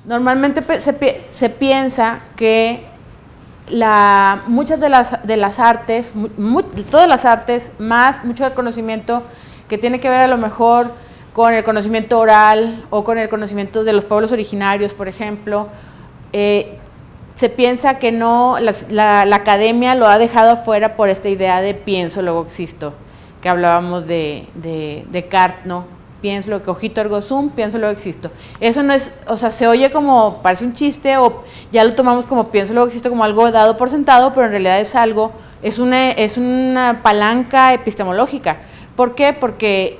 Normalmente se piensa que muchas de las artes, todas las artes, más mucho del conocimiento que tiene que ver a lo mejor con el conocimiento oral o con el conocimiento de los pueblos originarios, por ejemplo, se piensa que no, la academia lo ha dejado afuera por esta idea de pienso, luego existo, que hablábamos de Descartes, ¿no? Pienso, luego cogito ergo sum, pienso, luego existo. Eso no es, o sea, se oye como, parece un chiste, o ya lo tomamos como pienso, luego existo, como algo dado por sentado, pero en realidad es algo, es una palanca epistemológica. ¿Por qué? Porque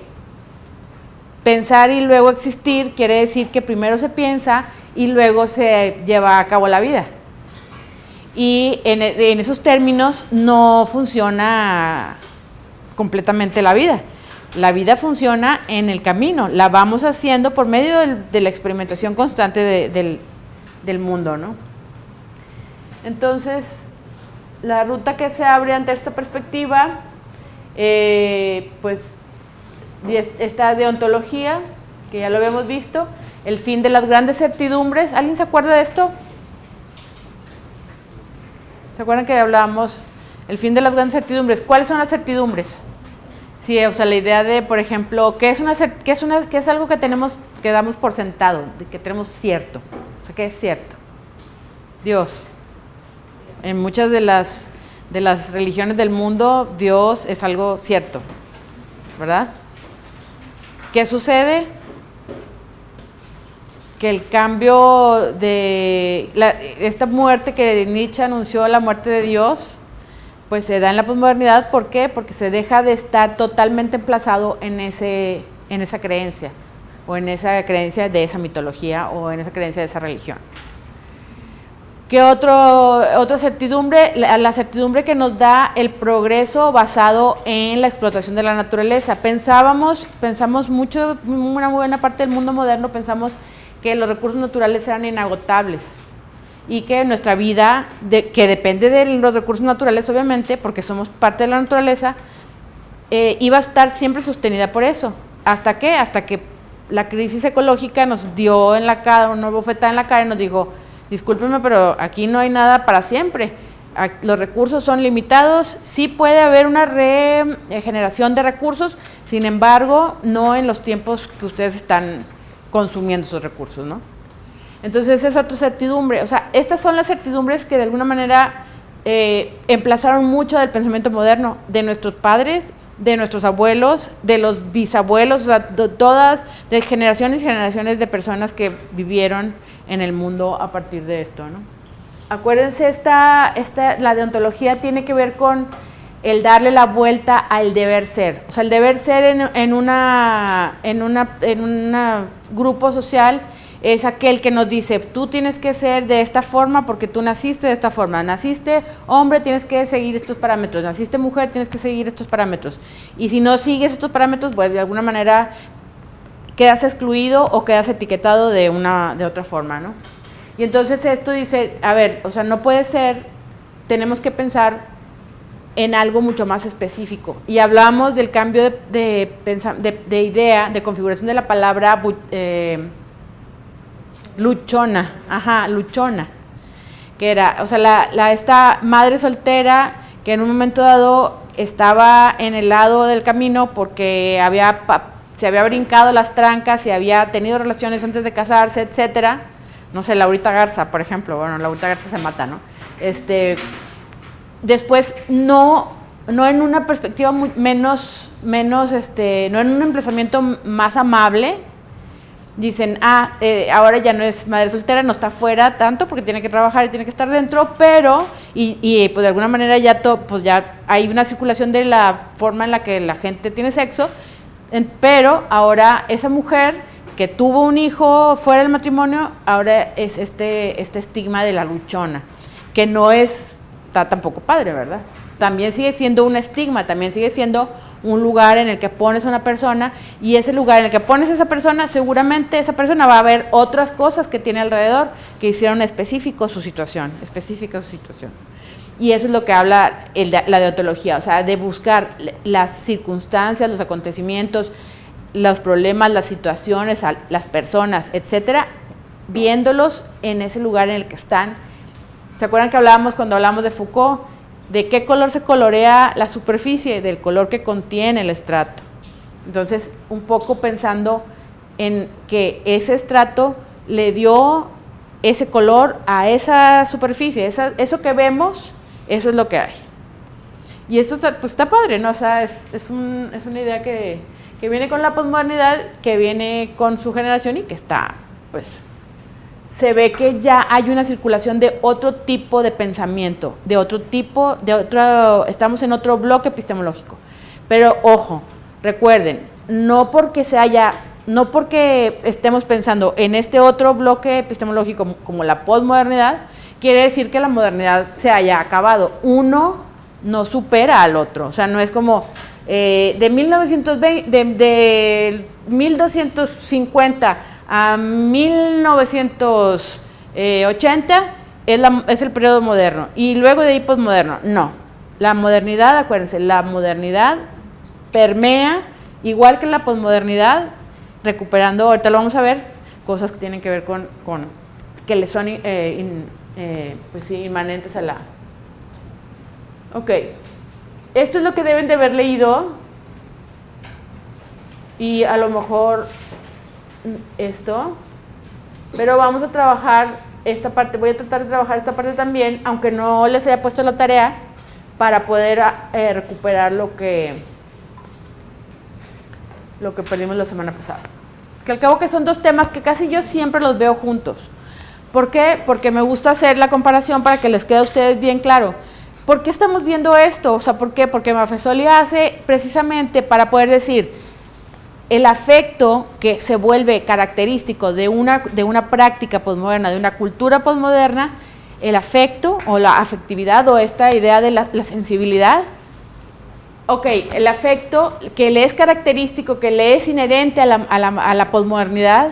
pensar y luego existir quiere decir que primero se piensa y luego se lleva a cabo la vida. Y en esos términos no funciona completamente la vida. La vida funciona en el camino, la vamos haciendo por medio de la experimentación constante del mundo, ¿no? Entonces, la ruta que se abre ante esta perspectiva, pues, esta deontología, que ya lo habíamos visto, el fin de las grandes certidumbres. ¿Alguien se acuerda de esto? ¿Se acuerdan que hablábamos el fin de las grandes certidumbres? ¿Cuáles son las certidumbres? Sí, o sea, la idea de, por ejemplo, ¿qué es algo que damos por sentado, de que tenemos cierto? O sea, ¿qué es cierto? Dios. En muchas de las religiones del mundo, Dios es algo cierto, ¿verdad? ¿Qué sucede? Que el cambio de esta muerte que Nietzsche anunció, la muerte de Dios, pues se da en la posmodernidad. ¿Por qué? Porque se deja de estar totalmente emplazado en esa creencia, o en esa creencia de esa mitología, o en esa creencia de esa religión. ¿Qué otra certidumbre? La certidumbre que nos da el progreso basado en la explotación de la naturaleza. Pensamos mucho, una buena parte del mundo moderno, pensamos que los recursos naturales eran inagotables, y que nuestra vida, que depende de los recursos naturales, obviamente, porque somos parte de la naturaleza, iba a estar siempre sostenida por eso. ¿Hasta qué? Hasta que la crisis ecológica nos dio en la cara, una bofetada en la cara, y nos dijo, discúlpenme, pero aquí no hay nada para siempre. Los recursos son limitados, sí puede haber una regeneración de recursos, sin embargo, no en los tiempos que ustedes están consumiendo esos recursos, ¿no? Entonces, esa es otra certidumbre. O sea, estas son las certidumbres que de alguna manera emplazaron mucho del pensamiento moderno, de nuestros padres, de nuestros abuelos, de los bisabuelos, o sea, de generaciones y generaciones de personas que vivieron en el mundo a partir de esto, ¿no? Acuérdense, la deontología tiene que ver con el darle la vuelta al deber ser. O sea, el deber ser en un grupo social es aquel que nos dice, tú tienes que ser de esta forma porque tú naciste de esta forma. Naciste hombre, tienes que seguir estos parámetros. Naciste mujer, tienes que seguir estos parámetros. Y si no sigues estos parámetros, pues de alguna manera quedas excluido o quedas etiquetado de otra forma, ¿no? Y entonces esto dice, a ver, o sea, no puede ser, tenemos que pensar en algo mucho más específico. Y hablamos del cambio de idea, de configuración de la palabra luchona, luchona, que era, o sea, esta madre soltera que en un momento dado estaba en el lado del camino porque se había brincado las trancas y había tenido relaciones antes de casarse, etcétera. No sé, Laurita Garza, por ejemplo, bueno, Laurita Garza se mata, ¿no? Después, no en una perspectiva menos, no en un emplazamiento más amable, dicen, ahora ya no es madre soltera, no está fuera tanto porque tiene que trabajar y tiene que estar dentro, pero, y pues de alguna manera pues ya hay una circulación de la forma en la que la gente tiene sexo, pero ahora esa mujer que tuvo un hijo fuera del matrimonio, ahora es este estigma de la luchona, que no está tampoco padre, ¿verdad? También sigue siendo un estigma, también sigue siendo un lugar en el que pones a una persona, y ese lugar en el que pones a esa persona, seguramente esa persona va a ver otras cosas que tiene alrededor que hicieron específica su situación. Y eso es lo que habla la deontología, o sea, de buscar las circunstancias, los acontecimientos, los problemas, las situaciones, las personas, etcétera, viéndolos en ese lugar en el que están. ¿Se acuerdan que hablábamos cuando hablamos de Foucault? ¿De qué color se colorea la superficie? Del color que contiene el estrato. Entonces, un poco pensando en que ese estrato le dio ese color a esa superficie, eso que vemos, eso es lo que hay. Y esto pues está padre, ¿no? O sea, es una idea que viene con la posmodernidad, que viene con su generación y que está, pues, se ve que ya hay una circulación de otro tipo de pensamiento, estamos en otro bloque epistemológico. Pero ojo, recuerden, no porque estemos pensando en este otro bloque epistemológico como la posmodernidad, quiere decir que la modernidad se haya acabado. Uno no supera al otro, o sea, no es como de 1250 a 1980 es el periodo moderno y luego de ahí posmoderno. No, la modernidad, acuérdense, la modernidad permea igual que la posmodernidad, recuperando, ahorita lo vamos a ver, cosas que tienen que ver con que le son pues sí, inmanentes a la... Ok, esto es lo que deben de haber leído y a lo mejor esto, pero vamos a trabajar esta parte, voy a tratar de trabajar esta parte también, aunque no les haya puesto la tarea, para poder recuperar lo que perdimos la semana pasada. Que al cabo que son dos temas que casi yo siempre los veo juntos. ¿Por qué? Porque me gusta hacer la comparación para que les quede a ustedes bien claro. ¿Por qué estamos viendo esto? O sea, ¿por qué? Porque Maffesoli hace precisamente para poder decir el afecto que se vuelve característico de una práctica posmoderna, de una cultura posmoderna, el afecto o la afectividad o esta idea de la sensibilidad. Ok, el afecto que le es característico, que le es inherente a la posmodernidad,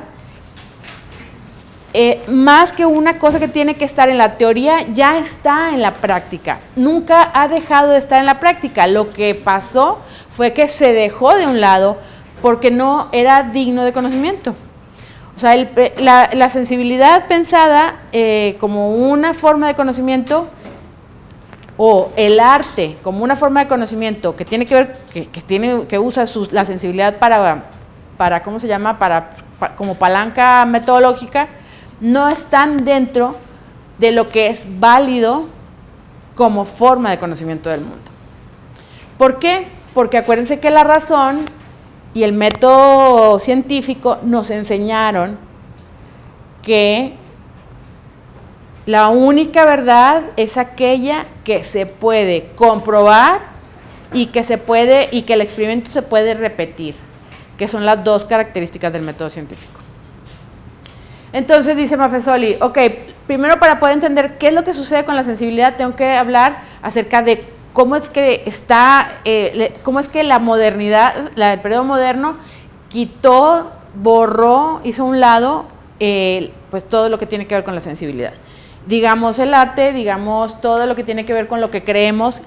más que una cosa que tiene que estar en la teoría, ya está en la práctica. Nunca ha dejado de estar en la práctica. Lo que pasó fue que se dejó de un lado porque no era digno de conocimiento. O sea, la sensibilidad pensada como una forma de conocimiento, o el arte como una forma de conocimiento que tiene que ver, que usa la sensibilidad para ¿cómo se llama? Como palanca metodológica, no están dentro de lo que es válido como forma de conocimiento del mundo. ¿Por qué? Porque acuérdense que la razón y el método científico nos enseñaron que la única verdad es aquella que se puede comprobar y que el experimento se puede repetir, que son las dos características del método científico. Entonces dice Maffesoli, ok, primero para poder entender qué es lo que sucede con la sensibilidad, tengo que hablar acerca de cómo es que la modernidad, el periodo moderno, quitó, borró, hizo a un lado, pues todo lo que tiene que ver con la sensibilidad. Digamos el arte, digamos todo lo que tiene que ver con lo que creemos,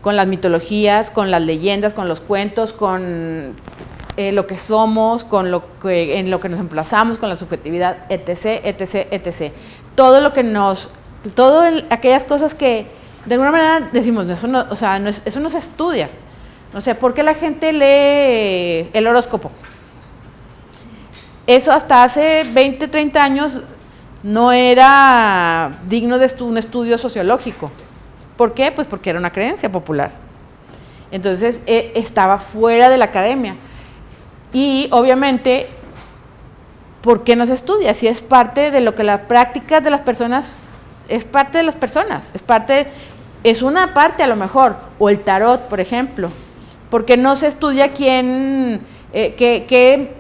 con las mitologías, con las leyendas, con los cuentos, con lo que somos, en lo que nos emplazamos, con la subjetividad, etc., etc., etc. Todo lo que aquellas cosas que de alguna manera decimos, eso no, o sea, eso no se estudia. No sé, ¿por qué la gente lee el horóscopo? Eso hasta hace 20, 30 años no era digno de un estudio sociológico. ¿Por qué? Pues porque era una creencia popular. Entonces, estaba fuera de la academia. Y, obviamente, ¿por qué no se estudia? Si es parte de lo que las prácticas de las personas, es parte de las personas, es una parte a lo mejor, o el tarot, por ejemplo. ¿Por qué no se estudia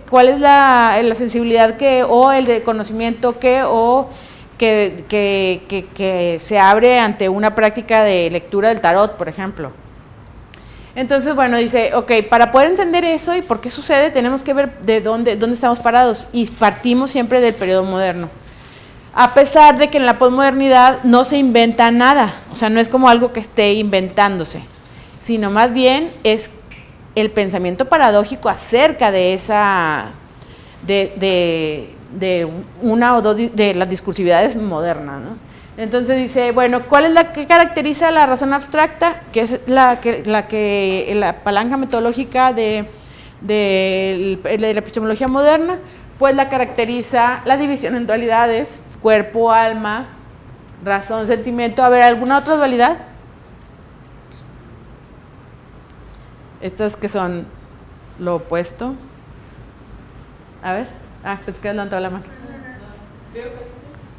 cuál es la sensibilidad o el de conocimiento que se abre ante una práctica de lectura del tarot, por ejemplo? Entonces, bueno, dice, ok, para poder entender eso y por qué sucede, tenemos que ver de dónde estamos parados, y partimos siempre del periodo moderno. A pesar de que en la posmodernidad no se inventa nada, o sea, no es como algo que esté inventándose, sino más bien es el pensamiento paradójico acerca de una o dos de las discursividades modernas, ¿no? Entonces dice, bueno, ¿cuál es la que caracteriza la razón abstracta? Que es la palanca metodológica de la epistemología moderna, pues la caracteriza la división en dualidades, cuerpo, alma, razón, sentimiento. A ver, ¿alguna otra dualidad? Estas que son lo opuesto. A ver, pues que levantado la mano.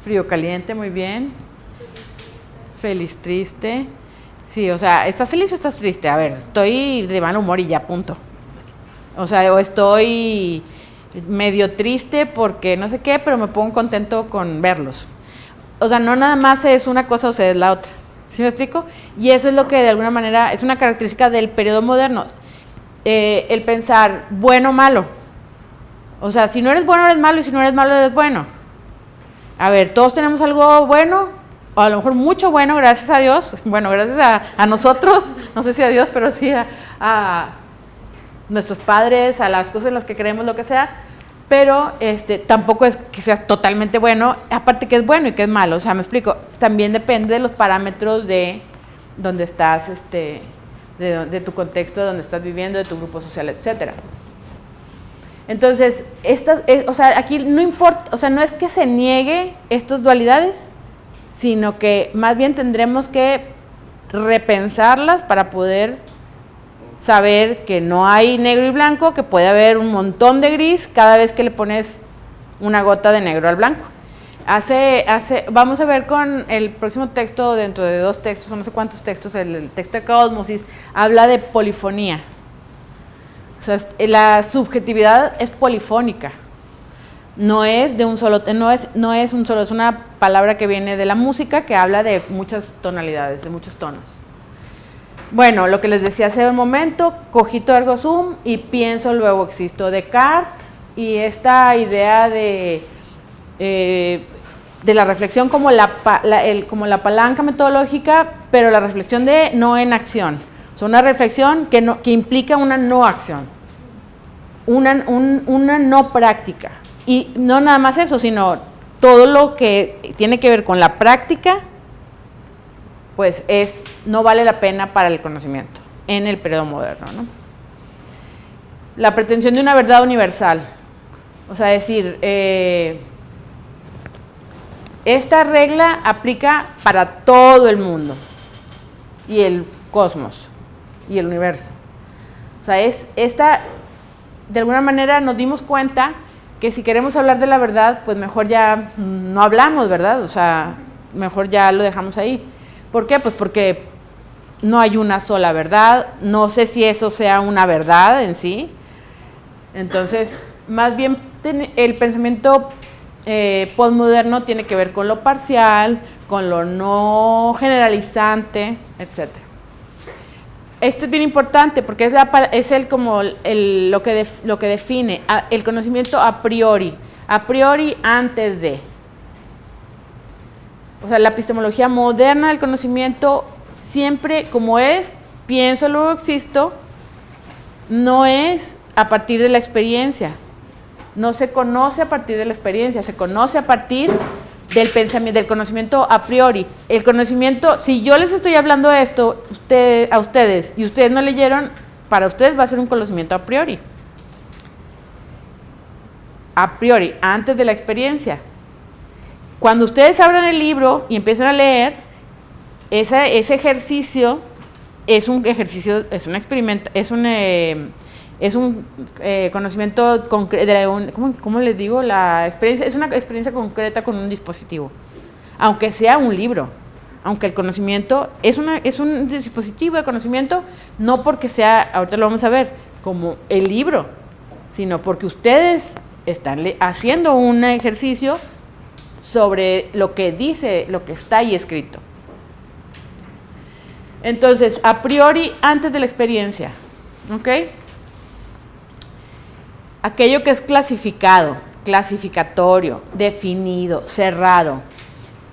Frío, caliente, muy bien. Feliz, triste. Sí, o sea, ¿estás feliz o estás triste? A ver, estoy de mal humor y ya, punto. O sea, o estoy medio triste porque no sé qué, pero me pongo contento con verlos. O sea, no nada más es una cosa o sea, es la otra. ¿Sí me explico? Y eso es lo que de alguna manera es una característica del periodo moderno. El pensar bueno o malo. O sea, si no eres bueno eres malo y si no eres malo eres bueno. A ver, todos tenemos algo bueno, o a lo mejor mucho bueno, gracias a Dios. Bueno, gracias a nosotros, no sé si a Dios, pero sí a nuestros padres, a las cosas en las que creemos, lo que sea. Pero tampoco es que sea totalmente bueno, aparte que es bueno y que es malo. O sea, me explico, también depende de los parámetros de donde estás, de tu contexto, de donde estás viviendo, de tu grupo social, etcétera. Entonces, o sea, aquí no importa, o sea, no es que se niegue estas dualidades, sino que más bien tendremos que repensarlas para poder saber que no hay negro y blanco, que puede haber un montón de gris cada vez que le pones una gota de negro al blanco. Vamos a ver con el próximo texto, dentro de 2 textos, o no sé cuántos textos, el texto de Cosmosis, habla de polifonía. O sea, la subjetividad es polifónica, no es de un solo, no es un solo, es una palabra que viene de la música que habla de muchas tonalidades, de muchos tonos. Bueno, lo que les decía hace un momento, cogito ergo sum y pienso luego existo. Descartes y esta idea de la reflexión como como la palanca metodológica, pero la reflexión de no en acción. O sea, una reflexión que implica una no acción, una no práctica. Y no nada más eso, sino todo lo que tiene que ver con la práctica, pues no vale la pena para el conocimiento en el periodo moderno, ¿no? La pretensión de una verdad universal, o sea, decir, esta regla aplica para todo el mundo y el cosmos y el universo. O sea, de alguna manera nos dimos cuenta que si queremos hablar de la verdad, pues mejor ya no hablamos, ¿verdad? O sea, mejor ya lo dejamos ahí. ¿Por qué? Pues porque no hay una sola verdad, no sé si eso sea una verdad en sí. Entonces, más bien el pensamiento postmoderno tiene que ver con lo parcial, con lo no generalizante, etc. Esto es bien importante porque es lo que define el conocimiento a priori antes de. O sea, la epistemología moderna del conocimiento siempre como es, pienso, luego existo, no es a partir de la experiencia. No se conoce a partir de la experiencia, se conoce a partir del pensamiento, del conocimiento a priori. El conocimiento, si yo les estoy hablando esto a ustedes y ustedes no leyeron, para ustedes va a ser un conocimiento a priori. A priori, antes de la experiencia. Cuando ustedes abran el libro y empiezan a leer, ese ejercicio es un ejercicio, es un experimento, es un conocimiento concreto, ¿cómo les digo? La experiencia es una experiencia concreta con un dispositivo, aunque sea un libro, aunque el conocimiento es un dispositivo de conocimiento, no porque sea, ahorita lo vamos a ver, como el libro, sino porque ustedes están haciendo un ejercicio sobre lo que dice, lo que está ahí escrito. Entonces, a priori, antes de la experiencia, ¿ok? Aquello que es clasificado, clasificatorio, definido, cerrado.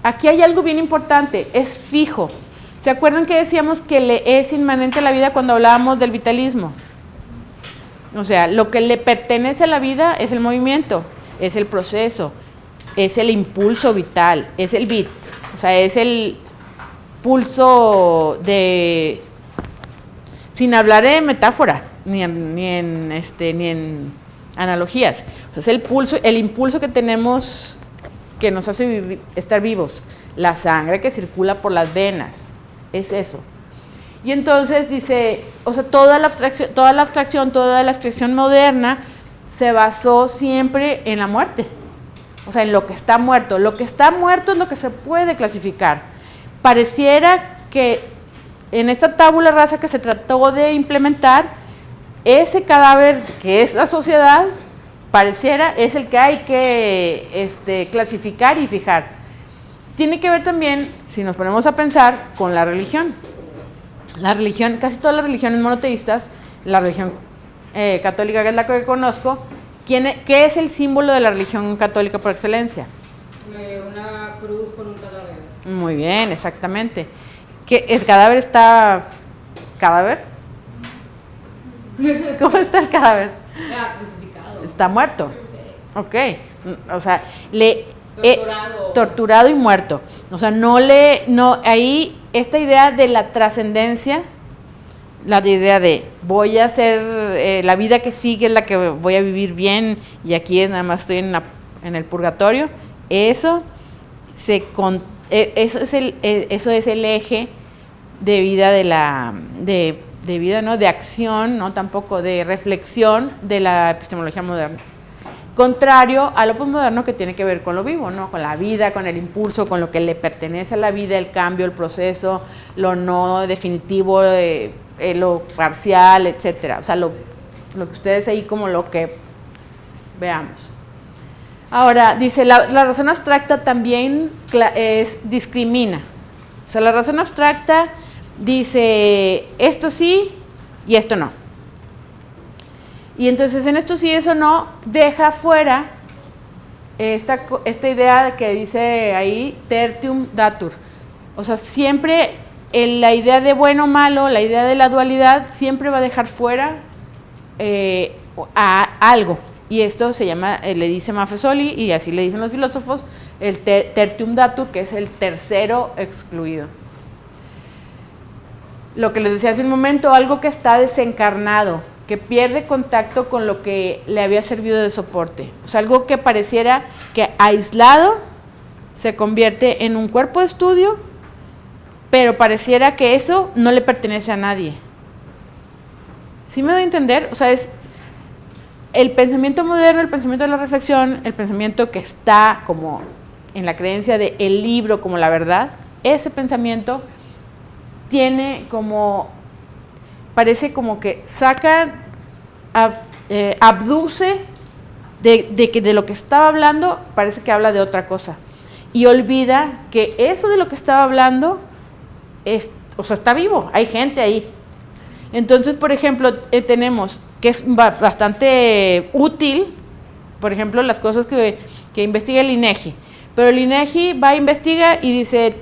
Aquí hay algo bien importante, es fijo. ¿Se acuerdan que decíamos que le es inmanente a la vida cuando hablábamos del vitalismo? O sea, lo que le pertenece a la vida es el movimiento. es el proceso, es el impulso vital, es el beat, o sea, es el pulso de, sin hablar de metáfora, ni en analogías, o sea, es el pulso, el impulso que tenemos que nos hace estar vivos, la sangre que circula por las venas, es eso. Y entonces dice, o sea, toda la abstracción moderna se basó siempre en la muerte, o sea, en lo que está muerto. Lo que está muerto es lo que se puede clasificar. Pareciera que en esta tabula rasa que se trató de implementar, ese cadáver que es la sociedad, pareciera es el que hay que clasificar y fijar. Tiene que ver también, si nos ponemos a pensar, con la religión. La religión, casi todas las religiones monoteístas, la religión católica, que es la que conozco, ¿qué es el símbolo de la religión católica por excelencia? Una cruz con un cadáver. Muy bien, exactamente. ¿Que el cadáver está... ¿Cadáver? ¿Cómo está el cadáver? Crucificado. Está muerto. Ok. O sea, torturado y muerto. O sea, ahí esta idea de la trascendencia, la idea de voy a hacer, la vida que sigue es la que voy a vivir bien y aquí nada más estoy en el purgatorio, eso es el eje de vida de vida, ¿no? De acción, no tampoco de reflexión de la epistemología moderna. Contrario a lo postmoderno, que tiene que ver con lo vivo, ¿no? Con la vida, con el impulso, con lo que le pertenece a la vida, el cambio, el proceso, lo no definitivo, lo parcial, etcétera. O sea, lo que ustedes ahí como lo que veamos. Ahora, dice, la razón abstracta también discrimina. O sea, la razón abstracta dice, esto sí y esto no. Y entonces en esto sí, eso no, deja fuera esta idea que dice ahí, tertium datur. O sea, siempre la idea de bueno o malo, la idea de la dualidad, siempre va a dejar fuera a algo. Y esto se llama, le dice Maffesoli, y así le dicen los filósofos, el tertium datur, que es el tercero excluido. Lo que les decía hace un momento, algo que está desencarnado, que pierde contacto con lo que le había servido de soporte. O sea, algo que pareciera que aislado se convierte en un cuerpo de estudio, pero pareciera que eso no le pertenece a nadie. ¿Sí me doy a entender? O sea, es el pensamiento moderno, el pensamiento de la reflexión, el pensamiento que está como en la creencia de el libro como la verdad, ese pensamiento tiene como, parece como que saca, abduce de lo que estaba hablando, parece que habla de otra cosa. Y olvida que eso de lo que estaba hablando, está vivo, hay gente ahí. Entonces, por ejemplo, tenemos que es bastante útil, por ejemplo, las cosas que investiga el INEGI. Pero el INEGI va, investiga y dice,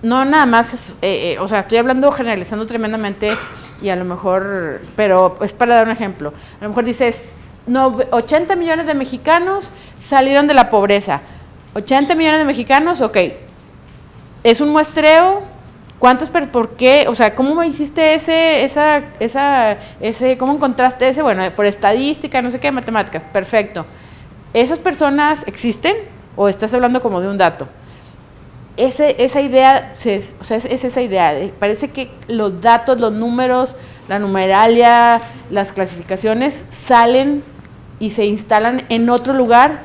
no nada más, estoy hablando, generalizando tremendamente, y a lo mejor, pero es para dar un ejemplo. A lo mejor dices, 80 millones de mexicanos salieron de la pobreza. 80 millones de mexicanos, ok. Es un muestreo. ¿Cuántos, por qué? O sea, ¿cómo hiciste cómo encontraste ese? Bueno, por estadística, no sé qué, matemáticas, perfecto. ¿Esas personas existen o estás hablando como de un dato? Esa idea, es esa idea, parece que los datos, los números, la numeralia, las clasificaciones salen y se instalan en otro lugar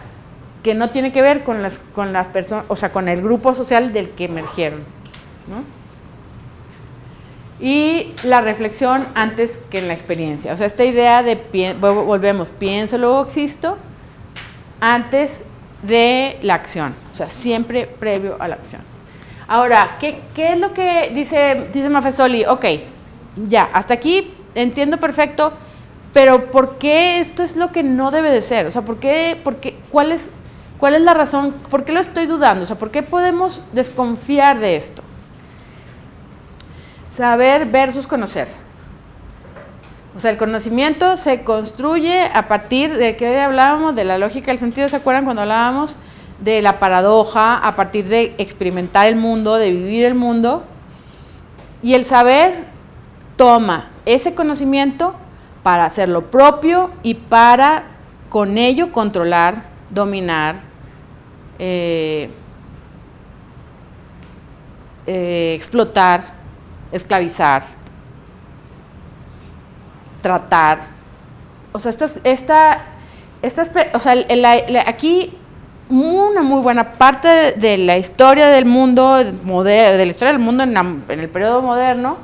que no tiene que ver con las personas, o sea, con el grupo social del que emergieron, ¿no? Y la reflexión antes que en la experiencia. O sea, esta idea de, volvemos, pienso, luego existo, antes de la acción. O sea, siempre previo a la acción. Ahora, ¿qué es lo que dice Maffesoli? Ok, ya, hasta aquí entiendo perfecto, pero ¿por qué esto es lo que no debe de ser? O sea, ¿cuál es la razón? ¿Por qué lo estoy dudando? O sea, ¿por qué podemos desconfiar de esto? Saber versus conocer. O sea, el conocimiento se construye a partir de que hablábamos de la lógica del sentido. ¿Se acuerdan cuando hablábamos de la paradoja? A partir de experimentar el mundo, de vivir el mundo. Y el saber toma ese conocimiento para hacerlo propio y para con ello controlar, dominar, explotar, esclavizar, tratar. O sea, aquí una muy buena parte de la historia del mundo, de la historia del mundo en el periodo moderno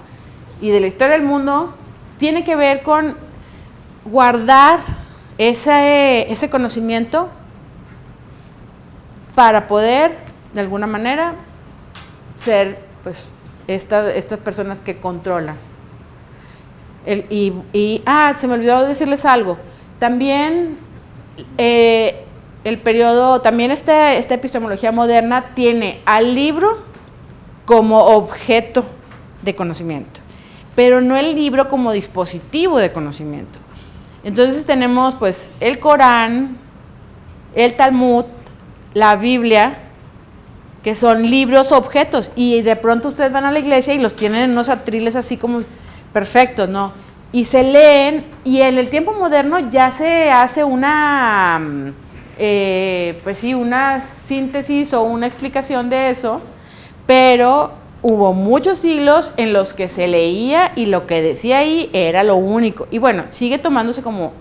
y de la historia del mundo tiene que ver con guardar ese conocimiento para poder, de alguna manera, ser pues estas personas que controlan. Se me olvidó decirles algo. También el periodo, también esta epistemología moderna tiene al libro como objeto de conocimiento, pero no el libro como dispositivo de conocimiento. Entonces tenemos pues el Corán, el Talmud, la Biblia, que son libros objetos, y de pronto ustedes van a la iglesia y los tienen en unos atriles así como perfectos, ¿no? Y se leen, y en el tiempo moderno ya se hace una síntesis o una explicación de eso, pero hubo muchos siglos en los que se leía y lo que decía ahí era lo único, y bueno, sigue tomándose como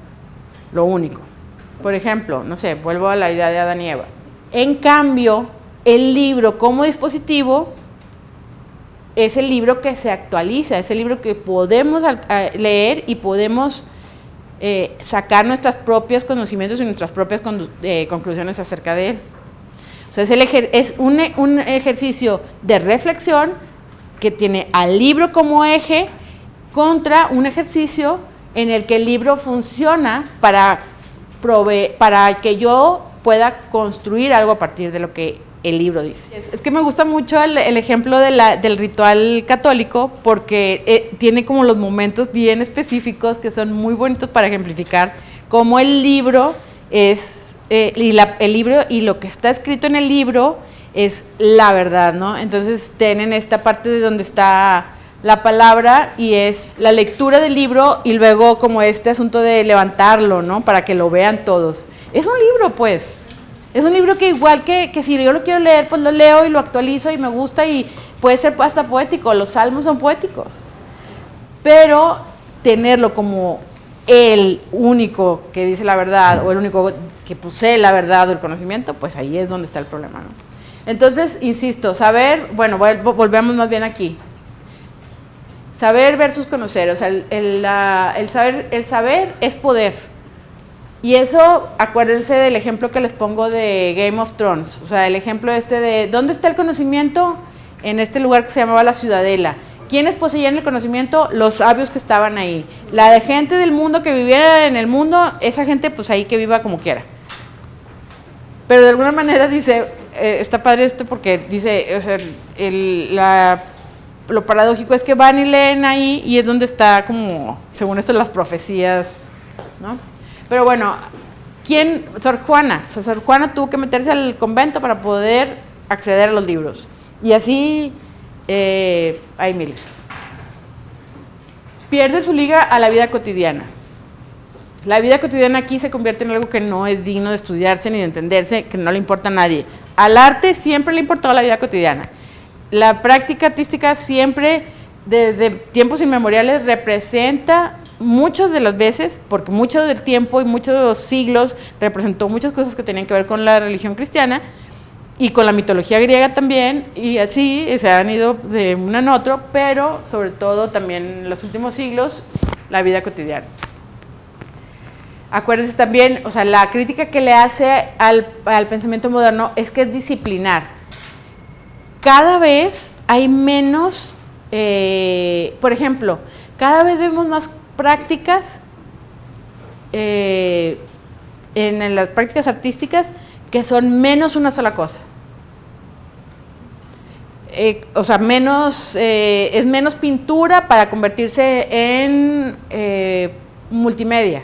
lo único. Por ejemplo, no sé, vuelvo a la idea de Adán y Eva. En cambio, el libro como dispositivo es el libro que se actualiza, es el libro que podemos leer y podemos sacar nuestros propios conocimientos y nuestras propias conclusiones acerca de él. O sea, es un ejercicio de reflexión que tiene al libro como eje contra un ejercicio en el que el libro funciona para que yo pueda construir algo a partir de lo que el libro dice. Es que me gusta mucho el ejemplo del ritual católico porque tiene como los momentos bien específicos que son muy bonitos para ejemplificar cómo el libro es, el libro y lo que está escrito en el libro es la verdad, ¿no? Entonces tienen esta parte de donde está la palabra y es la lectura del libro y luego como este asunto de levantarlo, ¿no? Para que lo vean todos. Es un libro, pues. Es un libro que igual que si yo lo quiero leer, pues lo leo y lo actualizo y me gusta y puede ser hasta poético, los salmos son poéticos. Pero tenerlo como el único que dice la verdad o el único que posee la verdad o el conocimiento, pues ahí es donde está el problema, ¿no? Entonces, insisto, saber, bueno, volvemos más bien aquí. Saber versus conocer, o sea, el saber es poder. Y eso, acuérdense del ejemplo que les pongo de Game of Thrones, o sea, el ejemplo de ¿dónde está el conocimiento? En este lugar que se llamaba la Ciudadela. ¿Quiénes poseían el conocimiento? Los sabios que estaban ahí. La de gente del mundo que viviera en el mundo, esa gente pues ahí que viva como quiera. Pero de alguna manera dice, está padre esto porque dice, o sea, lo paradójico es que van y leen ahí y es donde está como, según esto, las profecías, ¿no? Pero bueno, Sor Juana? O sea, Sor Juana tuvo que meterse al convento para poder acceder a los libros. Y así hay miles. Pierde su liga a la vida cotidiana. La vida cotidiana aquí se convierte en algo que no es digno de estudiarse ni de entenderse, que no le importa a nadie. Al arte siempre le importó la vida cotidiana. La práctica artística siempre, desde tiempos inmemoriales, representa muchas de las veces, porque mucho del tiempo y muchos de los siglos representó muchas cosas que tenían que ver con la religión cristiana y con la mitología griega también, y así se han ido de uno en otro, pero sobre todo también en los últimos siglos, la vida cotidiana. Acuérdense también, o sea, la crítica que le hace al pensamiento moderno es que es disciplinar. Cada vez hay menos, por ejemplo, cada vez vemos más prácticas en las prácticas artísticas que son menos una sola cosa. O sea, es menos pintura para convertirse en multimedia.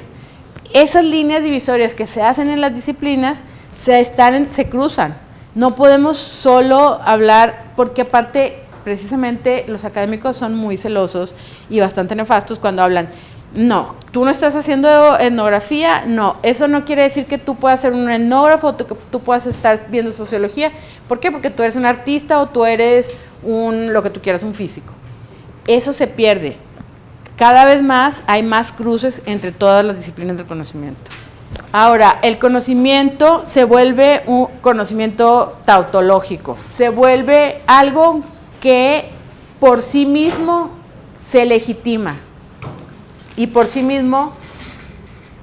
Esas líneas divisorias que se hacen en las disciplinas se cruzan. No podemos solo hablar, porque aparte, precisamente, los académicos son muy celosos y bastante nefastos cuando hablan. No, tú no estás haciendo etnografía, no, eso no quiere decir que tú puedas ser un etnógrafo, que tú puedas estar viendo sociología. ¿Por qué? Porque tú eres un artista o tú eres lo que tú quieras, un físico. Eso se pierde. Cada vez más hay más cruces entre todas las disciplinas del conocimiento. Ahora, el conocimiento se vuelve un conocimiento tautológico, se vuelve algo que por sí mismo se legitima y por sí mismo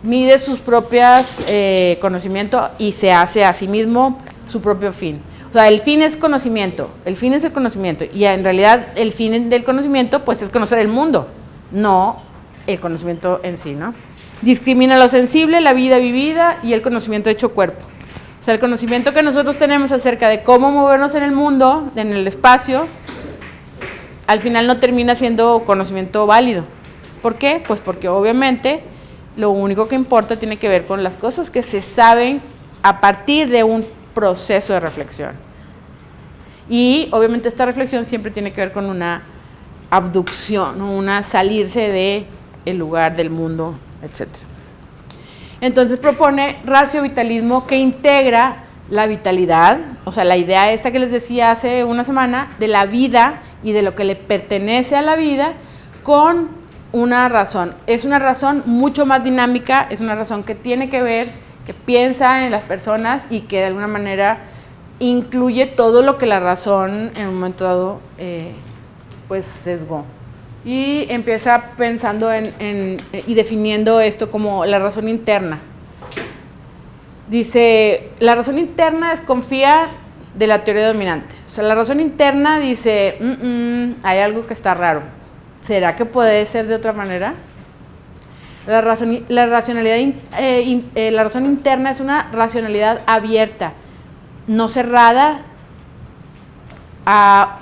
mide sus propios conocimientos y se hace a sí mismo su propio fin. O sea, el fin es conocimiento, el fin es el conocimiento, y en realidad el fin del conocimiento pues es conocer el mundo, no el conocimiento en sí, ¿no? Discrimina lo sensible, la vida vivida y el conocimiento hecho cuerpo. O sea, el conocimiento que nosotros tenemos acerca de cómo movernos en el mundo, en el espacio, al final no termina siendo conocimiento válido. ¿Por qué? Pues porque obviamente lo único que importa tiene que ver con las cosas que se saben a partir de un proceso de reflexión. Y obviamente esta reflexión siempre tiene que ver con una abducción, una salirse del lugar, del mundo, etc. Entonces propone racio-vitalismo que integra la vitalidad, o sea, la idea esta que les decía hace una semana, de la vida y de lo que le pertenece a la vida, con una razón. Es una razón mucho más dinámica, es una razón que tiene que ver, que piensa en las personas y que de alguna manera incluye todo lo que la razón en un momento dado pues sesgó. Y empieza pensando y definiendo esto como la razón interna. Dice, la razón interna desconfía de la teoría dominante. O sea, la razón interna dice, hay algo que está raro. ¿Será que puede ser de otra manera? La razón interna es una racionalidad abierta, no cerrada a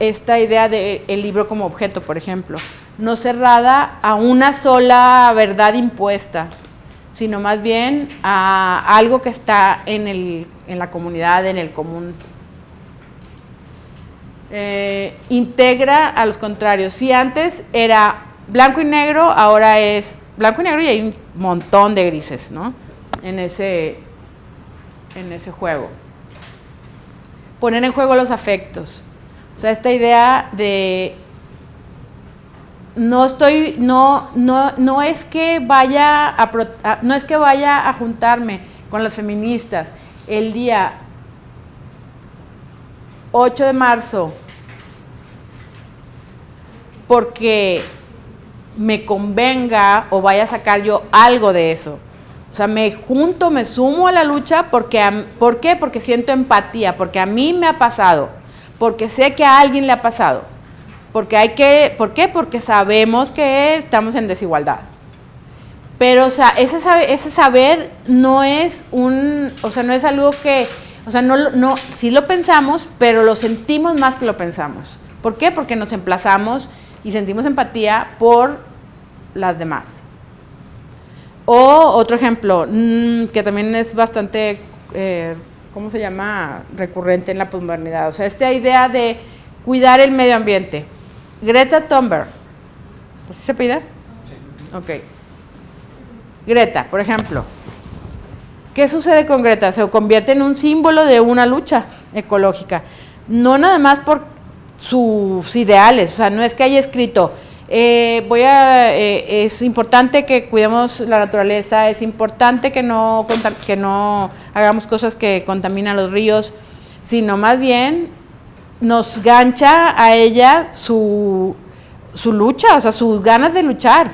esta idea del libro como objeto, por ejemplo, no cerrada a una sola verdad impuesta, sino más bien a algo que está en la comunidad, en el común. Integra a los contrarios. Si antes era blanco y negro, ahora es blanco y negro y hay un montón de grises, ¿no? En ese juego. Poner en juego los afectos. O sea, esta idea de no es que vaya a juntarme con las feministas el día 8 de marzo porque me convenga o vaya a sacar yo algo de eso. O sea, me sumo a la lucha ¿por qué? Porque siento empatía, porque a mí me ha pasado, porque sé que a alguien le ha pasado, ¿por qué? Porque sabemos que estamos en desigualdad. Pero, o sea, ese saber no es no es algo que, o sea, no, sí lo pensamos, pero lo sentimos más que lo pensamos. ¿Por qué? Porque nos emplazamos y sentimos empatía por las demás. O otro ejemplo, que también es bastante, ¿cómo se llama? Recurrente en la posmodernidad. O sea, esta idea de cuidar el medio ambiente. Greta Thunberg. ¿Así se pide? Sí. Ok. Greta, por ejemplo. ¿Qué sucede con Greta? Se convierte en un símbolo de una lucha ecológica. No nada más por sus ideales. O sea, no es que haya escrito... es importante que cuidemos la naturaleza, es importante que no hagamos cosas que contaminan los ríos, sino más bien nos gancha a ella su lucha, o sea, sus ganas de luchar,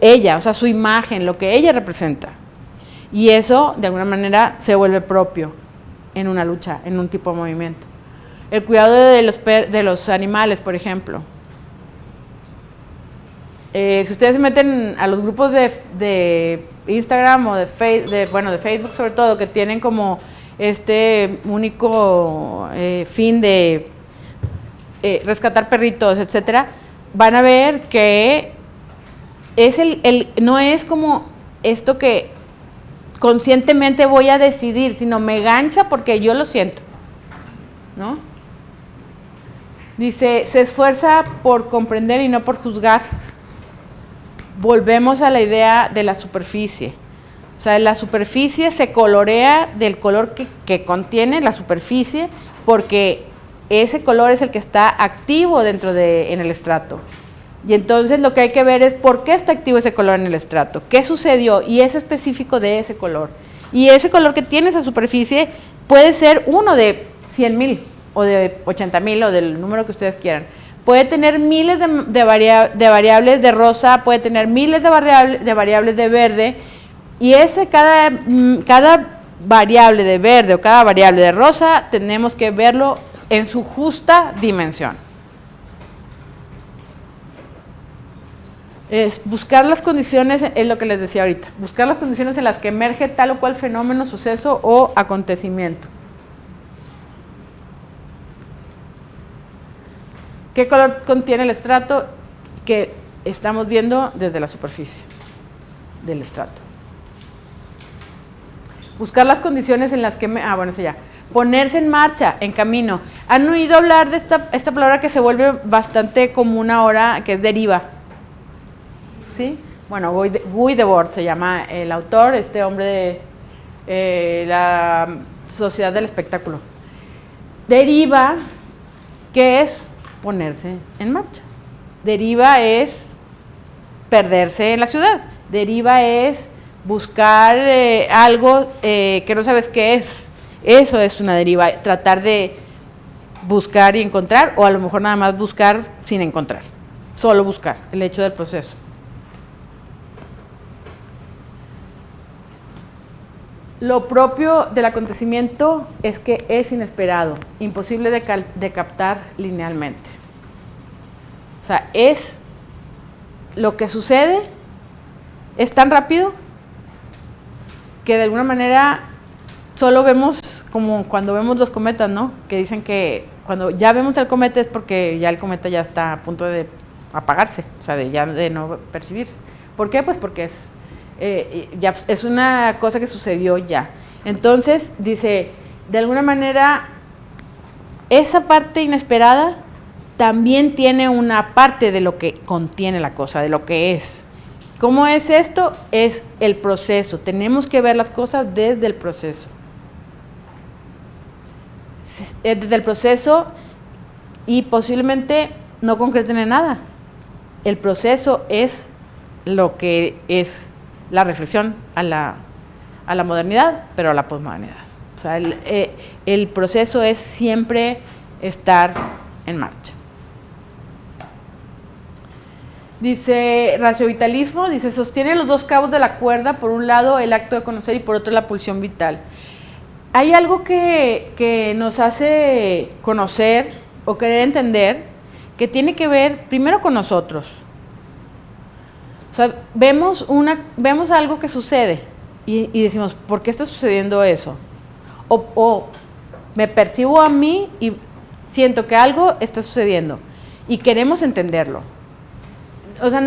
ella, o sea, su imagen, lo que ella representa. Y eso, de alguna manera, se vuelve propio en una lucha, en un tipo de movimiento. El cuidado de los animales, por ejemplo. Si ustedes se meten a los grupos de Instagram o de Facebook sobre todo, que tienen como este único fin de rescatar perritos, etcétera, van a ver que no es como esto que conscientemente voy a decidir, sino me gancha porque yo lo siento, ¿no? Dice, se esfuerza por comprender y no por juzgar. Volvemos a la idea de la superficie. O sea, la superficie se colorea del color que contiene la superficie, porque ese color es el que está activo en el estrato. Y entonces lo que hay que ver es por qué está activo ese color en el estrato, qué sucedió, y es específico de ese color. Y ese color que tiene esa superficie puede ser uno de 100,000 o de 80,000 o del número que ustedes quieran. Puede tener miles de variables de rosa, puede tener miles de variables de verde, y cada variable de verde o cada variable de rosa tenemos que verlo en su justa dimensión. Es buscar las condiciones, es lo que les decía ahorita, buscar las condiciones en las que emerge tal o cual fenómeno, suceso o acontecimiento. ¿Qué color contiene el estrato que estamos viendo desde la superficie del estrato? Buscar las condiciones en las que... Ponerse en marcha, en camino. ¿Han oído hablar de esta palabra que se vuelve bastante común ahora, que es deriva? ¿Sí? Bueno, Guy Debord se llama el autor, este hombre de la Sociedad del Espectáculo. Deriva, ¿qué es? Ponerse en marcha. Deriva es perderse en la ciudad. Deriva es buscar algo que no sabes qué es. Eso es una deriva, tratar de buscar y encontrar, o a lo mejor nada más buscar sin encontrar, solo buscar, el hecho del proceso. Lo propio del acontecimiento es que es inesperado, imposible de captar linealmente. O sea, es lo que sucede, es tan rápido que de alguna manera solo vemos, como cuando vemos los cometas, ¿no? Que dicen que cuando ya vemos el cometa es porque ya el cometa ya está a punto de apagarse, o sea, de no percibirse. ¿Por qué? Pues porque ya es una cosa que sucedió ya. Entonces, dice, de alguna manera, esa parte inesperada también tiene una parte de lo que contiene la cosa, de lo que es. ¿Cómo es esto? Es el proceso. Tenemos que ver las cosas desde el proceso. Desde el proceso, y posiblemente no concreten en nada. El proceso es lo que es la reflexión a la modernidad, pero a la posmodernidad. O sea, el proceso es siempre estar en marcha. Dice, raciovitalismo, dice, sostiene los dos cabos de la cuerda, por un lado el acto de conocer y por otro la pulsión vital. Hay algo que nos hace conocer o querer entender, que tiene que ver primero con nosotros. O sea, vemos algo que sucede y decimos, ¿por qué está sucediendo eso? O me percibo a mí y siento que algo está sucediendo y queremos entenderlo. O sea,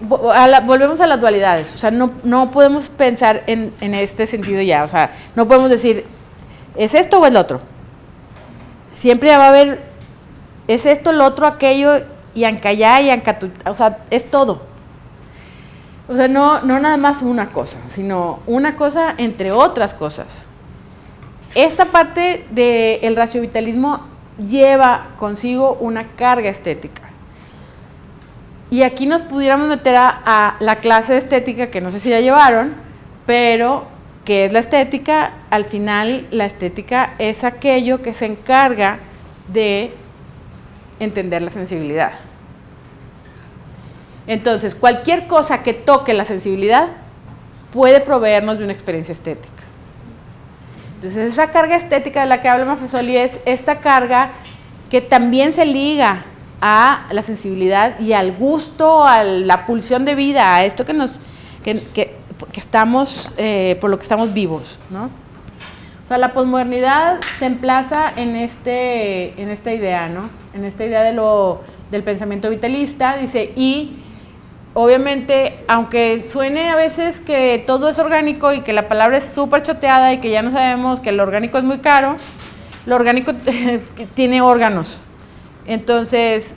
volvemos a las dualidades. O sea, no podemos pensar en este sentido ya. O sea, no podemos decir, ¿es esto o es lo otro? Siempre va a haber, ¿es esto, lo otro, aquello, y ancallá, y ancatú? O sea, es todo. O sea, no nada más una cosa, sino una cosa entre otras cosas. Esta parte del raciovitalismo lleva consigo una carga estética. Y aquí nos pudiéramos meter a la clase de estética, que no sé si ya llevaron, pero ¿qué es la estética? Al final, la estética es aquello que se encarga de entender la sensibilidad. Entonces, cualquier cosa que toque la sensibilidad puede proveernos de una experiencia estética. Entonces, esa carga estética de la que habla Maffesoli es esta carga que también se liga a la sensibilidad y al gusto, a la pulsión de vida, a esto que estamos, por lo que estamos vivos, ¿no? O sea, la posmodernidad se emplaza en esta idea, ¿no? En esta idea del pensamiento vitalista, dice, y obviamente, aunque suene a veces que todo es orgánico y que la palabra es súper choteada y que ya no sabemos que lo orgánico es muy caro, lo orgánico tiene órganos. Entonces,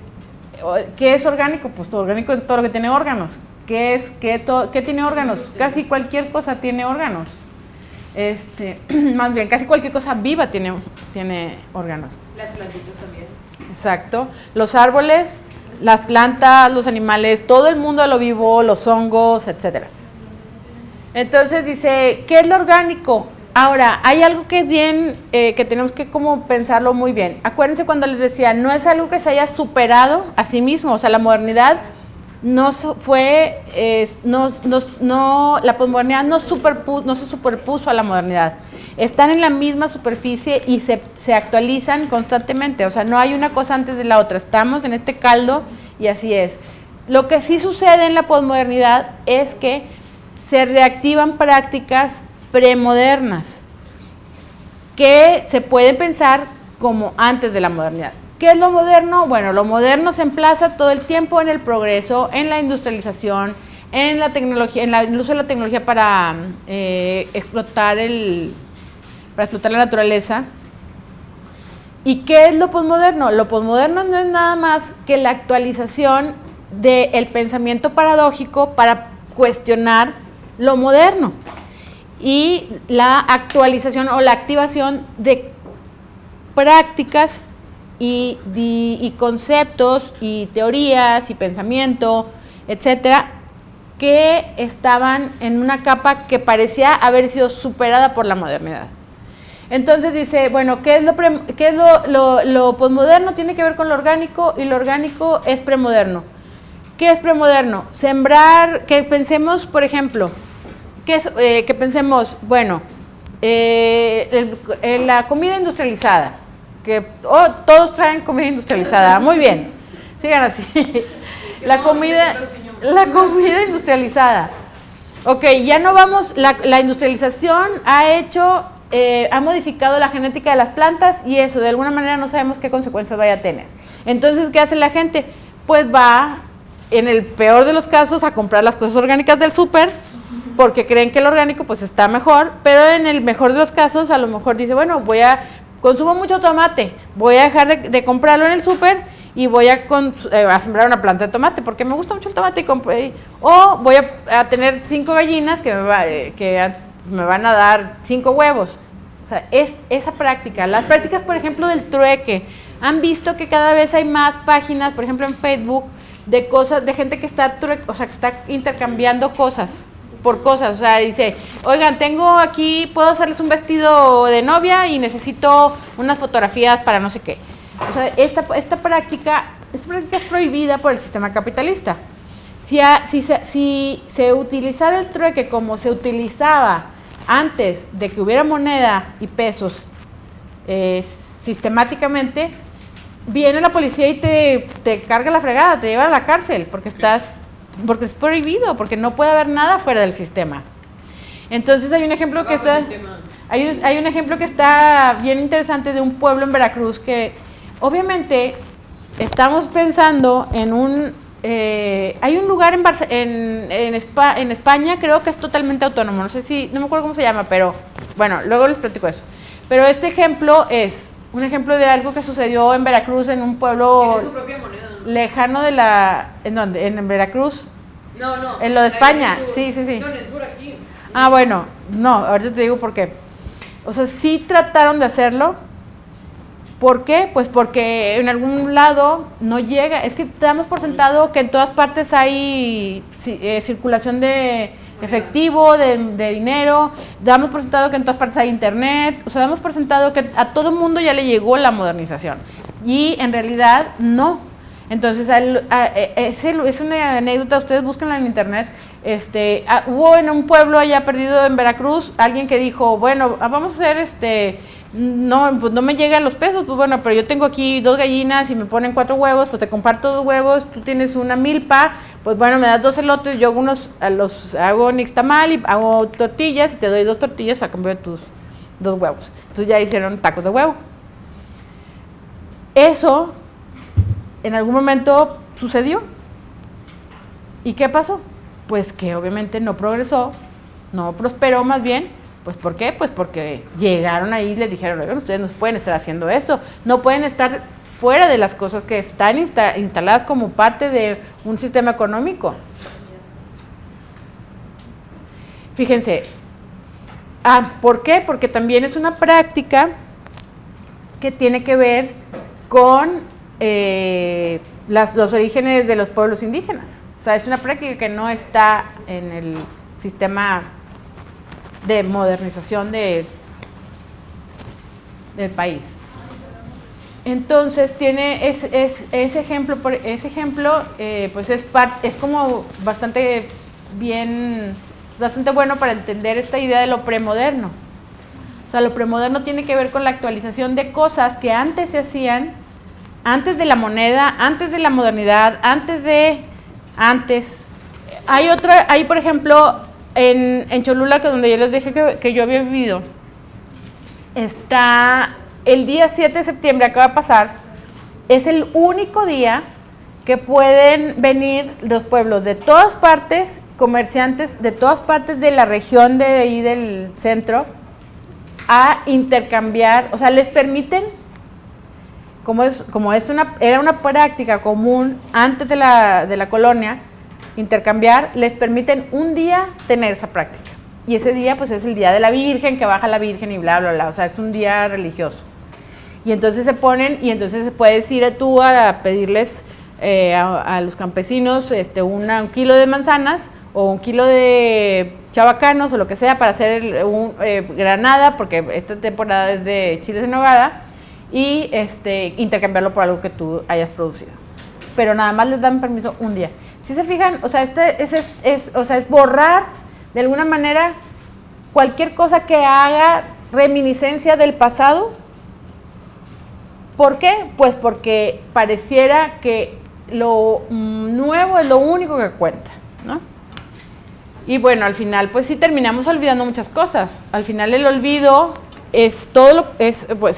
¿qué es orgánico? Pues todo orgánico es todo lo que tiene órganos. ¿Qué tiene órganos? Casi cualquier cosa tiene órganos. Más bien, casi cualquier cosa viva tiene órganos. Las plantitas también. Exacto. Los árboles, las plantas, los animales, todo el mundo de lo vivo, los hongos, etcétera. Entonces dice, ¿qué es lo orgánico? Ahora, hay algo que es bien, que tenemos que como pensarlo muy bien. Acuérdense cuando les decía, no es algo que se haya superado a sí mismo, o sea, la modernidad la posmodernidad no se superpuso a la modernidad. Están en la misma superficie y se actualizan constantemente, o sea, no hay una cosa antes de la otra, estamos en este caldo y así es. Lo que sí sucede en la posmodernidad es que se reactivan prácticas premodernas que se pueden pensar como antes de la modernidad. ¿Qué es lo moderno? Bueno, lo moderno se emplaza todo el tiempo en el progreso, en la industrialización, en la tecnología, en el uso de la tecnología para explotar la naturaleza. ¿Y qué es lo posmoderno? Lo posmoderno no es nada más que la actualización del pensamiento paradójico para cuestionar lo moderno y la actualización o la activación de prácticas y conceptos y teorías y pensamiento, etcétera, que estaban en una capa que parecía haber sido superada por la modernidad. Entonces dice, bueno, ¿qué es lo posmoderno? Tiene que ver con lo orgánico y lo orgánico es premoderno. ¿Qué es premoderno? Sembrar, que pensemos, por ejemplo, que pensemos, bueno, la comida industrializada, que todos traen comida industrializada, muy bien, sigan así. La comida industrializada. Ok, ya no vamos, la industrialización ha modificado la genética de las plantas y eso de alguna manera no sabemos qué consecuencias vaya a tener. Entonces, ¿qué hace la gente? Pues va, en el peor de los casos, a comprar las cosas orgánicas del súper, porque creen que el orgánico pues está mejor, pero en el mejor de los casos a lo mejor dice, bueno, consumo mucho tomate, voy a dejar de comprarlo en el súper y voy a sembrar una planta de tomate porque me gusta mucho el tomate o voy a tener 5 gallinas que me van a dar 5 huevos. O sea, es esa práctica. Las prácticas, por ejemplo, del trueque. Han visto que cada vez hay más páginas, por ejemplo en Facebook, de gente que está que está intercambiando cosas por cosas. O sea, dice, oigan, tengo aquí, puedo hacerles un vestido de novia y necesito unas fotografías para no sé qué. O sea, esta práctica es prohibida por el sistema capitalista. Si se utilizara el trueque como se utilizaba antes de que hubiera moneda y pesos sistemáticamente, viene la policía y te carga la fregada, te lleva a la cárcel porque es prohibido, porque no puede haber nada fuera del sistema. Entonces hay un ejemplo hay un ejemplo que está bien interesante de un pueblo en Veracruz que obviamente estamos pensando en hay un lugar en España, creo que es totalmente autónomo, no me acuerdo cómo se llama, pero bueno, luego les platico eso. Pero este ejemplo es un ejemplo de algo que sucedió en Veracruz, en un pueblo tiene su propia moneda, ¿no? lejano ¿en dónde? ¿En Veracruz? No. En lo de España, sí. No, en el sur aquí. Ah, bueno, no, ahorita te digo por qué. O sea, sí trataron de hacerlo. ¿Por qué? Pues porque en algún lado no llega. Es que damos por sentado que en todas partes hay circulación de efectivo, de dinero. Damos por sentado que en todas partes hay internet. O sea, damos por sentado que a todo mundo ya le llegó la modernización. Y en realidad no. Entonces, es una anécdota, ustedes búsquenla en internet. Hubo en un pueblo allá perdido en Veracruz alguien que dijo, bueno, vamos a hacer no, pues no me llegan los pesos, pues bueno, pero yo tengo aquí 2 gallinas y me ponen 4 huevos, pues te comparto 2 huevos, tú tienes una milpa, pues bueno, me das 2 elotes, yo los hago nixtamal y hago tortillas y te doy 2 tortillas a cambio de tus 2 huevos. Entonces ya hicieron tacos de huevo. Eso en algún momento sucedió ¿Y qué pasó? Pues que obviamente no progresó, no prosperó más bien. Pues ¿por qué? Pues porque llegaron ahí y les dijeron, oigan, ustedes no pueden estar haciendo esto, no pueden estar fuera de las cosas que están instaladas como parte de un sistema económico. Fíjense, ¿por qué? Porque también es una práctica que tiene que ver con los orígenes de los pueblos indígenas. O sea, es una práctica que no está en el sistema de modernización del país. Entonces tiene ese ejemplo, pues es como bastante bueno para entender esta idea de lo premoderno. O sea, lo premoderno tiene que ver con la actualización de cosas que antes se hacían, antes de la moneda, antes de la modernidad, antes. Hay por ejemplo, en Cholula, que donde yo les dije que yo había vivido, está el día 7 de septiembre, acaba de pasar, es el único día que pueden venir los pueblos de todas partes, comerciantes de todas partes de la región de ahí del centro, a intercambiar, o sea, les permiten, era una práctica común antes de la colonia, intercambiar, les permiten un día tener esa práctica. Y ese día, pues es el día de la Virgen, que baja la Virgen y bla, bla, bla. O sea, es un día religioso. Y entonces se ponen, y entonces puedes ir tú a pedirles a los campesinos un kilo de manzanas o un kilo de chabacanos o lo que sea para hacer granada, porque esta temporada es de chiles en nogada, y intercambiarlo por algo que tú hayas producido. Pero nada más les dan permiso un día. Si se fijan, o sea, es borrar de alguna manera cualquier cosa que haga reminiscencia del pasado. ¿Por qué? Pues porque pareciera que lo nuevo es lo único que cuenta, ¿no? Y bueno, al final, pues sí terminamos olvidando muchas cosas. Al final el olvido es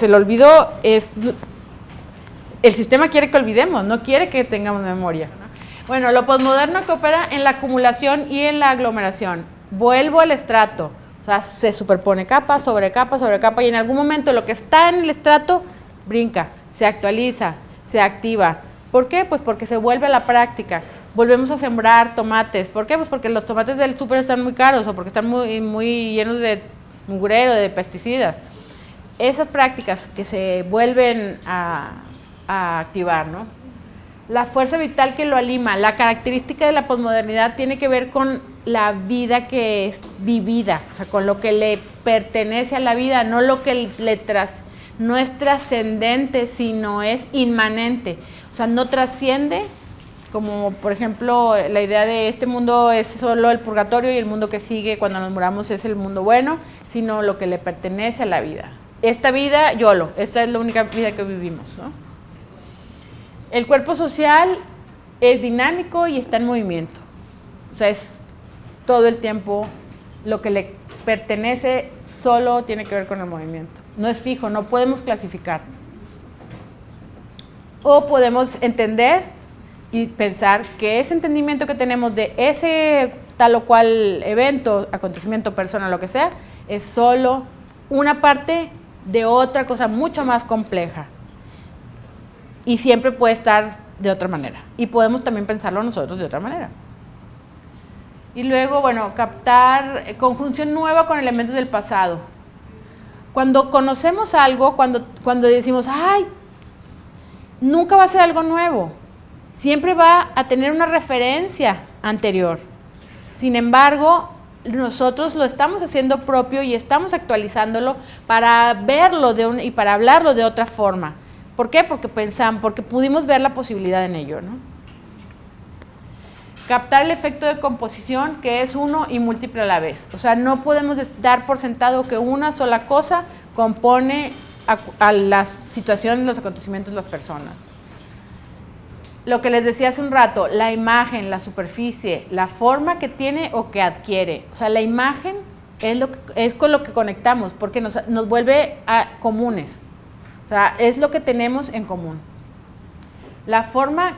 el olvido es, el sistema quiere que olvidemos, no quiere que tengamos memoria. Bueno, lo posmoderno que opera en la acumulación y en la aglomeración. Vuelvo al estrato, o sea, se superpone capa sobre capa sobre capa, y en algún momento lo que está en el estrato brinca, se actualiza, se activa. ¿Por qué? Pues porque se vuelve a la práctica. Volvemos a sembrar tomates. ¿Por qué? Pues porque los tomates del súper están muy caros o porque están muy llenos de mugrero, de pesticidas. Esas prácticas que se vuelven a activar, ¿no? La fuerza vital que lo anima, la característica de la posmodernidad tiene que ver con la vida que es vivida, o sea, con lo que le pertenece a la vida, no lo que no es trascendente, sino es inmanente. O sea, no trasciende, como por ejemplo la idea de este mundo es solo el purgatorio y el mundo que sigue cuando nos muramos es el mundo bueno, sino lo que le pertenece a la vida. Esta vida, YOLO, esta es la única vida que vivimos, ¿no? El cuerpo social es dinámico y está en movimiento. O sea, es todo el tiempo lo que le pertenece, solo tiene que ver con el movimiento. No es fijo, no podemos clasificar. O podemos entender y pensar que ese entendimiento que tenemos de ese tal o cual evento, acontecimiento, persona, lo que sea, es solo una parte de otra cosa mucho más compleja. Y siempre puede estar de otra manera. Y podemos también pensarlo nosotros de otra manera. Y luego, bueno, captar conjunción nueva con elementos del pasado. Cuando conocemos algo, cuando decimos, ¡ay! Nunca va a ser algo nuevo. Siempre va a tener una referencia anterior. Sin embargo, nosotros lo estamos haciendo propio y estamos actualizándolo para verlo y para hablarlo de otra forma. ¿Por qué? Porque pudimos ver la posibilidad en ello, ¿no? Captar el efecto de composición, que es uno y múltiple a la vez. O sea, no podemos dar por sentado que una sola cosa compone a las situaciones, los acontecimientos de las personas. Lo que les decía hace un rato, la imagen, la superficie, la forma que tiene o que adquiere. O sea, la imagen es con lo que conectamos, porque nos vuelve comunes. O sea, es lo que tenemos en común. La forma en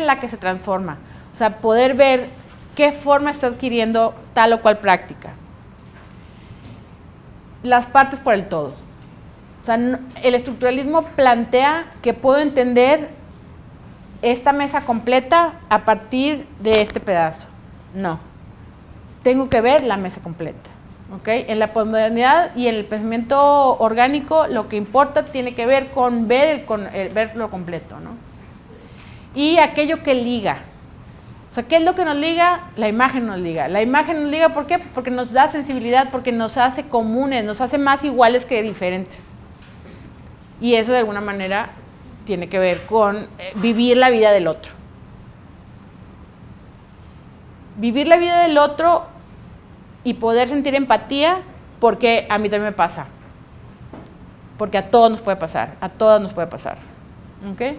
la que se transforma. O sea, poder ver qué forma está adquiriendo tal o cual práctica. Las partes por el todo. O sea, el estructuralismo plantea que puedo entender esta mesa completa a partir de este pedazo. No. Tengo que ver la mesa completa. ¿Okay? En la posmodernidad y en el pensamiento orgánico lo que importa tiene que ver con ver, ver lo completo, ¿no? Y aquello que liga. O sea, ¿qué es lo que nos liga? La imagen nos liga. La imagen nos liga, ¿por qué? Porque nos da sensibilidad, porque nos hace comunes, nos hace más iguales que diferentes. Y eso de alguna manera tiene que ver con vivir la vida del otro. Vivir la vida del otro y poder sentir empatía, porque a mí también me pasa. Porque a todos nos puede pasar, a todas nos puede pasar. ¿Ok?